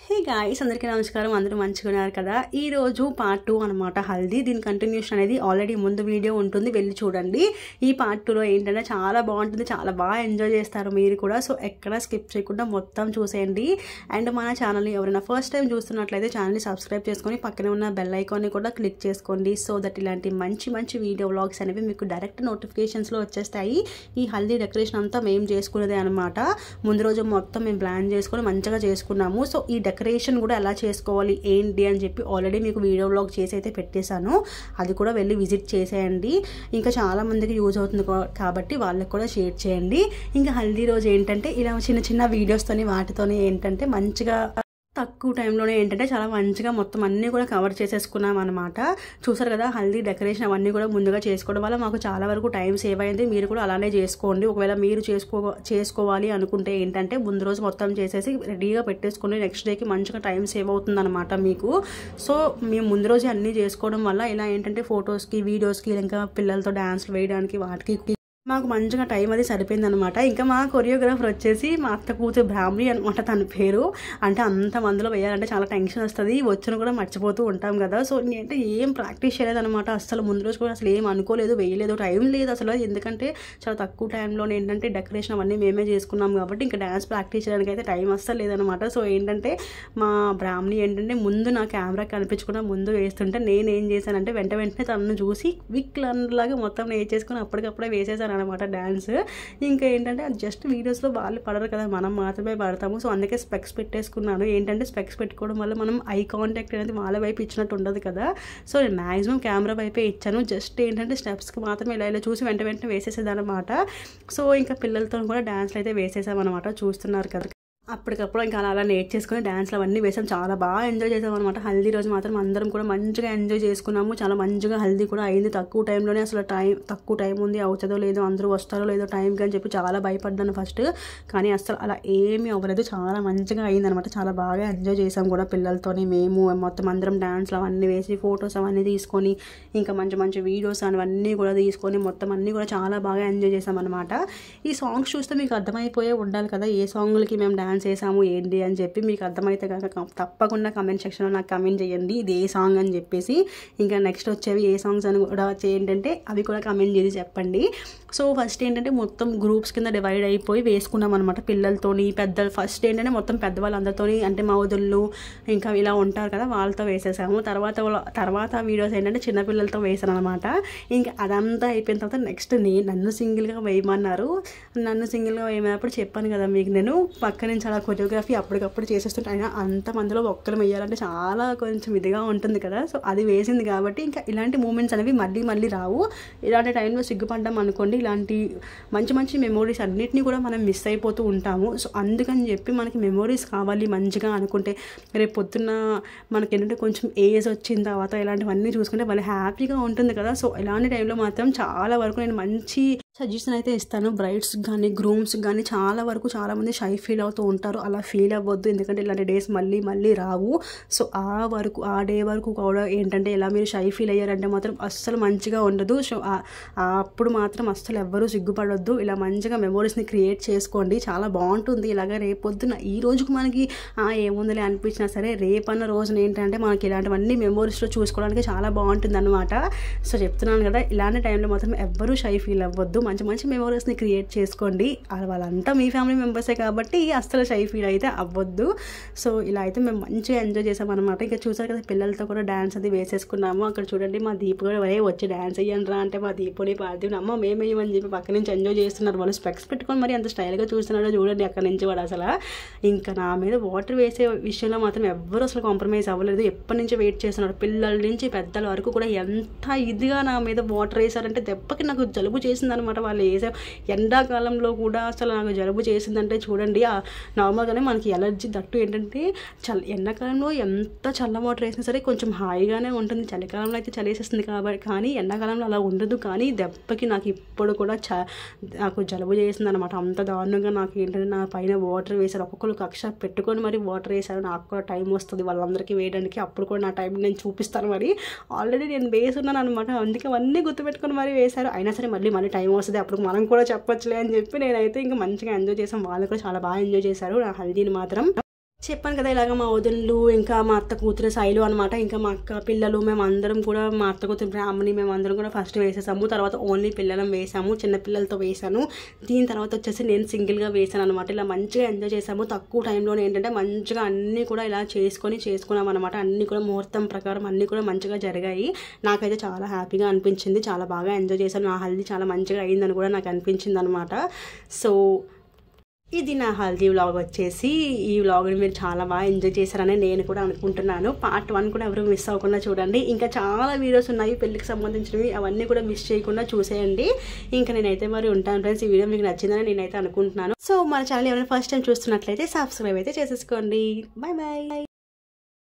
Hey guys, అందరికీ నమస్కారం. అందరూ మంచిగా ఉన్నారు కదా. ఈ రోజు పార్ట్ 2 అనమాట హల్దీ. దీని కంటిన్యూషన్ అనేది ఆల్రెడీ ముందు వీడియో ఉంటుంది, వెళ్ళి చూడండి. ఈ పార్ట్ 2లో ఏంటంటే చాలా బాగుంటుంది, చాలా బాగా ఎంజాయ్ చేస్తారు మీరు కూడా. సో ఎక్కడ స్కిప్ చేయకుండా మొత్తం చూసేయండి. అండ్ మన ఛానల్ని ఎవరైనా ఫస్ట్ టైం చూస్తున్నట్లయితే ఛానల్ని సబ్స్క్రైబ్ చేసుకొని పక్కనే ఉన్న బెల్ ఐకాన్ని కూడా క్లిక్ చేసుకోండి. సో దట్ ఇలాంటి మంచి మంచి వీడియో వ్లాగ్స్ అనేవి మీకు డైరెక్ట్ నోటిఫికేషన్స్లో వచ్చేస్తాయి. ఈ హల్దీ డెకరేషన్ అంతా మేము చేసుకునేదే అనమాట. ముందు రోజు మొత్తం మేము ప్లాన్ చేసుకొని మంచిగా చేసుకున్నాము. సో ఈ డెకరేషన్ కూడా ఎలా చేసుకోవాలి ఏంటి అని చెప్పి ఆల్రెడీ మీకు వీడియో వ్లాగ్ చేసి అయితే పెట్టేశాను. అది కూడా వెళ్ళి విజిట్ చేసేయండి. ఇంకా చాలా మందికి యూజ్ అవుతుంది కాబట్టి వాళ్ళకి కూడా షేర్ చేయండి. ఇంకా హల్దీ రోజు ఏంటంటే ఇలా చిన్న చిన్న వీడియోస్తోని వాటితోని ఏంటంటే మంచిగా తక్కువ టైంలోనే ఏంటంటే చాలా మంచిగా మొత్తం అన్నీ కూడా కవర్ చేసేసుకున్నాం అనమాట. చూసారు కదా, హల్దీ డెకరేషన్ అవన్నీ కూడా ముందుగా చేసుకోవడం వల్ల మాకు చాలా వరకు టైం సేవ్ అయింది. మీరు కూడా అలానే చేసుకోండి. ఒకవేళ మీరు చేసుకోవాలి అనుకుంటే ఏంటంటే ముందు రోజు మొత్తం చేసేసి రెడీగా పెట్టేసుకొని నెక్స్ట్ డేకి మంచిగా టైం సేవ్ అవుతుంది అనమాట మీకు. సో మేము ముందు రోజు అన్నీ చేసుకోవడం వల్ల ఇలా ఏంటంటే ఫొటోస్కి, వీడియోస్కి, ఇంకా పిల్లలతో డ్యాన్స్లు వేయడానికి వాటికి మాకు మంచిగా టైం అది సరిపోయింది అనమాట. ఇంకా మా కొరియోగ్రాఫర్ వచ్చేసి మా అత్త కూతురు బ్రాహ్మణి అనమాట తన పేరు. అంటే అంత మందిలో వేయాలంటే చాలా టెన్షన్ వస్తుంది, వచ్చిన కూడా మర్చిపోతూ ఉంటాం కదా. సో నేనంటే ఏం ప్రాక్టీస్ చేయలేదనమాట. అసలు ముందు రోజు కూడా అసలు ఏం అనుకోలేదు, వేయలేదు, టైం లేదు అసలు. ఎందుకంటే చాలా తక్కువ టైంలో ఏంటంటే డెకరేషన్ అవన్నీ మేమే చేసుకున్నాం కాబట్టి ఇంకా డ్యాన్స్ ప్రాక్టీస్ చేయడానికి అయితే టైం అస్సలు లేదనమాట. సో ఏంటంటే మా బ్రాహ్మణి ఏంటంటే ముందు నా కెమెరా కనిపించకుండా ముందు వేస్తుంటే నేను ఏం చేశానంటే వెంటనే తనను చూసి క్విక్ లర్నర్ లాగా మొత్తం నేర్చేసుకుని అప్పటికప్పుడే వేసేసాను అనమాట డాన్స్. ఇంకా ఏంటంటే అది జస్ట్ వీడియోస్లో వాళ్ళు పడరు కదా, మనం మాత్రమే పడతాము. సో అందుకే స్పెక్స్ పెట్టేసుకున్నాను. ఏంటంటే స్పెక్స్ పెట్టుకోవడం వల్ల మనం ఐ కాంటాక్ట్ అనేది వాళ్ళ వైపు ఇచ్చినట్టు ఉండదు కదా. సో నేను మ్యాక్సిమం కెమెరా వైపే ఇచ్చాను. జస్ట్ ఏంటంటే స్టెప్స్కి మాత్రం ఇలా చూసి వెంటనే వేసేసేదనమాట. సో ఇంకా పిల్లలతో కూడా డాన్స్లు అయితే వేసేసామన్నమాట, చూస్తున్నారు కదా. అప్పటికప్పుడు ఇంకా అలా నేర్చేసుకుని డ్యాన్స్లు అవన్నీ వేసాం. చాలా బాగా ఎంజాయ్ చేసాం అనమాట. హల్దీ రోజు మాత్రం అందరం కూడా మంచిగా ఎంజాయ్ చేసుకున్నాము. చాలా మంచిగా హల్దీ కూడా అయింది తక్కువ టైంలోనే. అసలు తక్కువ టైం ఉంది, అవుతుందో లేదో, అందరూ వస్తారో లేదో టైంకి అని చెప్పి చాలా భయపడ్డాను ఫస్ట్. కానీ అసలు అలా ఏమీ అవ్వలేదు, చాలా మంచిగా అయిందనమాట. చాలా బాగా ఎంజాయ్ చేసాం కూడా పిల్లలతోని. మేము మొత్తం అందరం డ్యాన్స్లు అవన్నీ వేసి ఫొటోస్ అవన్నీ తీసుకొని ఇంకా మంచి మంచి వీడియోస్ అవన్నీ కూడా తీసుకొని మొత్తం అన్నీ కూడా చాలా బాగా ఎంజాయ్ చేసాం అనమాట. ఈ సాంగ్స్ చూస్తే మీకు అర్థమైపోయే ఉండాలి కదా ఏ సాంగ్లకి మేము డ్యాన్స్ చేసాము ఏంటి అని చెప్పి. మీకు అర్థమైతే కనుక తప్పకుండా కమెంట్ సెక్షన్లో నాకు కమెంట్ చేయండి ఇది ఏ సాంగ్ అని చెప్పేసి. ఇంకా నెక్స్ట్ వచ్చేవి ఏ సాంగ్స్ అని కూడా ఏంటంటే అవి కూడా కమెంట్ చేసి చెప్పండి. సో ఫస్ట్ ఏంటంటే మొత్తం గ్రూప్స్ కింద డివైడ్ అయిపోయి వేసుకున్నాం అనమాట పిల్లలతోని. పెద్దలు ఫస్ట్ ఏంటంటే మొత్తం పెద్దవాళ్ళందరితోని అంటే మా వదుళ్ళు ఇంకా ఇలా ఉంటారు కదా వాళ్ళతో వేసేసాము. తర్వాత వీడియోస్ ఏంటంటే చిన్నపిల్లలతో వేసాను అనమాట. ఇంకా అదంతా అయిపోయిన తర్వాత నెక్స్ట్ నన్ను సింగిల్గా వేయమన్నారు. నన్ను సింగిల్గా వేయమన్నప్పుడు చెప్పాను కదా మీకు, నేను పక్క నుంచి అలా కొరియోగ్రఫీ అప్పటికప్పుడు చేసేస్తుంటే అయినా అంతమందిలో ఒక్కరు వేయాలంటే చాలా కొంచెం ఇదిగా ఉంటుంది కదా. సో అది వేసింది కాబట్టి ఇంకా ఇలాంటి మూమెంట్స్ అనేవి మళ్ళీ రావు. ఇలాంటి టైంలో సిగ్గుపడ్డాం అనుకోండి, ఇలాంటి మంచి మంచి మెమోరీస్ అన్నిటినీ కూడా మనం మిస్ అయిపోతూ ఉంటాము. సో అందుకని చెప్పి మనకి మెమోరీస్ కావాలి మంచిగా అనుకుంటే రేపు పొద్దున్న మనకి ఏంటంటే కొంచెం ఏజ్ వచ్చిన తర్వాత ఇలాంటివన్నీ చూసుకుంటే వాళ్ళు హ్యాపీగా ఉంటుంది కదా. సో ఇలాంటి టైంలో మాత్రం చాలా వరకు నేను మంచి సజెషన్ అయితే ఇస్తాను. బ్రైడ్స్కి కానీ గ్రూమ్స్కి కానీ చాలా వరకు చాలామంది షై ఫీల్ అవుతూ ఉంటారు. అలా ఫీల్ అవ్వద్దు, ఎందుకంటే ఇలాంటి డేస్ మళ్ళీ రావు. సో ఆ డే వరకు కూడా ఏంటంటే ఇలా మీరు షై ఫీల్ అయ్యారంటే మాత్రం అస్సలు మంచిగా ఉండదు. సో అప్పుడు మాత్రం అస్సలు ఎవ్వరూ సిగ్గుపడొద్దు. ఇలా మంచిగా మెమోరీస్ని క్రియేట్ చేసుకోండి, చాలా బాగుంటుంది. ఇలాగ రేపొద్దున ఈ రోజుకు మనకి ఏముందిలే అనిపించినా సరే రేపన్న రోజున ఏంటంటే మనకి ఇలాంటివన్నీ మెమోరీస్లో చూసుకోవడానికి చాలా బాగుంటుంది అనమాట. సో చెప్తున్నాను కదా, ఇలాంటి టైంలో మాత్రం ఎవ్వరూ షై ఫీల్ అవ్వద్దు, మంచి మెమోరీస్ని క్రియేట్ చేసుకోండి. వాళ్ళంతా మీ ఫ్యామిలీ మెంబర్సే కాబట్టి అస్సలు షై ఫీల్ అయితే అవ్వద్దు. సో ఇలా అయితే మేము మంచిగా ఎంజాయ్ చేసాం అనమాట. ఇంకా చూసారు కదా పిల్లలతో కూడా డ్యాన్స్ అది వేసేసుకున్నాము. అక్కడ చూడండి మా దీపు కూడా వచ్చి డ్యాన్స్ అయ్యండి రా అంటే మా దీపుని పార్థివుని అమ్మ మేమేయమని చెప్పి పక్క నుంచి ఎంజాయ్ చేస్తున్నారు. వాళ్ళు స్పెక్స్ పెట్టుకొని మరి ఎంత స్టైల్గా చూస్తున్నాడో చూడండి అక్కడ నుంచి వాడు అసలు. ఇంకా నా మీద వాటర్ వేసే విషయంలో మాత్రం ఎవ్వరు అసలు కాంప్రమైజ్ అవ్వలేదు. ఎప్పటి నుంచి వెయిట్ చేస్తున్నారు, పిల్లల నుంచి పెద్దల వరకు కూడా ఎంత ఇదిగా నా మీద వాటర్ వేసారంటే దెబ్బకి నాకు జలుబు చేసింది అనమాట. వాళ్ళు వేసే ఎండాకాలంలో కూడా అసలు నాకు జలుబు చేసిందంటే చూడండి. నార్మల్గానే మనకి ఎలర్జీ, దట్టు ఏంటంటే ఎండాకాలంలో ఎంత చల్ల వాటర్ వేసినా సరే కొంచెం హాయిగానే ఉంటుంది. చలికాలంలో అయితే చలేసేస్తుంది కాబట్టి, కానీ ఎండాకాలంలో అలా ఉండదు. కానీ దెబ్బకి నాకు ఇప్పుడు కూడా నాకు జలుబు చేసింది అనమాట. అంత దారుణంగా నాకు ఏంటంటే నా పైన వాటర్ వేశారు. ఒక్కొక్కరు కక్ష పెట్టుకొని మరి వాటర్ వేశారు. నాకు కూడా టైం వస్తుంది వాళ్ళందరికీ వేయడానికి, అప్పుడు కూడా నా టైం నేను చూపిస్తాను. మరి ఆల్రెడీ నేను వేసున్నాను అనమాట, అందుకే అవన్నీ గుర్తుపెట్టుకొని మరి వేశారు. అయినా సరే మళ్ళీ టైం వస్తుంది, అప్పుడు మనం కూడా చెప్పొచ్చులే అని చెప్పి నేనైతే ఇంకా మంచిగా ఎంజాయ్ చేసాం. వాళ్ళు కూడా చాలా బాగా ఎంజాయ్ చేశారు నా హల్దీని మాత్రం. చెప్పాను కదా ఇలాగ మా వదినలు ఇంకా మా అత్త కూతురు శైలు అనమాట, ఇంకా మా అక్క పిల్లలు మేమందరం కూడా, మా అత్త కూతురు బ్రాహ్మణి మేమందరం కూడా ఫస్ట్ వేసేసాము. తర్వాత ఓన్లీ పిల్లలం వేసాము, చిన్న పిల్లలతో వేసాను. దీని తర్వాత వచ్చేసి నేను సింగిల్గా వేసాను అనమాట. ఇలా మంచిగా ఎంజాయ్ చేసాము. తక్కువ టైంలోనే ఏంటంటే మంచిగా అన్నీ కూడా ఇలా చేసుకున్నాం అనమాట. అన్నీ కూడా ముహూర్తం ప్రకారం అన్నీ కూడా మంచిగా జరిగాయి. నాకైతే చాలా హ్యాపీగా అనిపించింది, చాలా బాగా ఎంజాయ్ చేశాను. నా హల్దీ చాలా మంచిగా అయిందని కూడా నాకు అనిపించింది అనమాట. సో ఇది నా హల్దీ వ్లాగ్ వచ్చేసి. ఈ వ్లాగ్ని మీరు చాలా బాగా ఎంజాయ్ చేశారని నేను కూడా అనుకుంటున్నాను. పార్ట్ 1 కూడా ఎవరు మిస్ అవ్వకుండా చూడండి. ఇంకా చాలా వీడియోస్ ఉన్నాయి పెళ్ళికి సంబంధించినవి, అవన్నీ కూడా మిస్ చేయకుండా చూసేయండి. ఇంకా నేనైతే మరి ఉంటాను ఫ్రెండ్స్. ఈ వీడియో మీకు నచ్చిందని నేనైతే అనుకుంటున్నాను. సో మన ఛానల్ ఎవరైనా ఫస్ట్ టైం చూస్తున్నట్లయితే సబ్స్క్రైబ్ అయితే చేసేసుకోండి. Bye bye.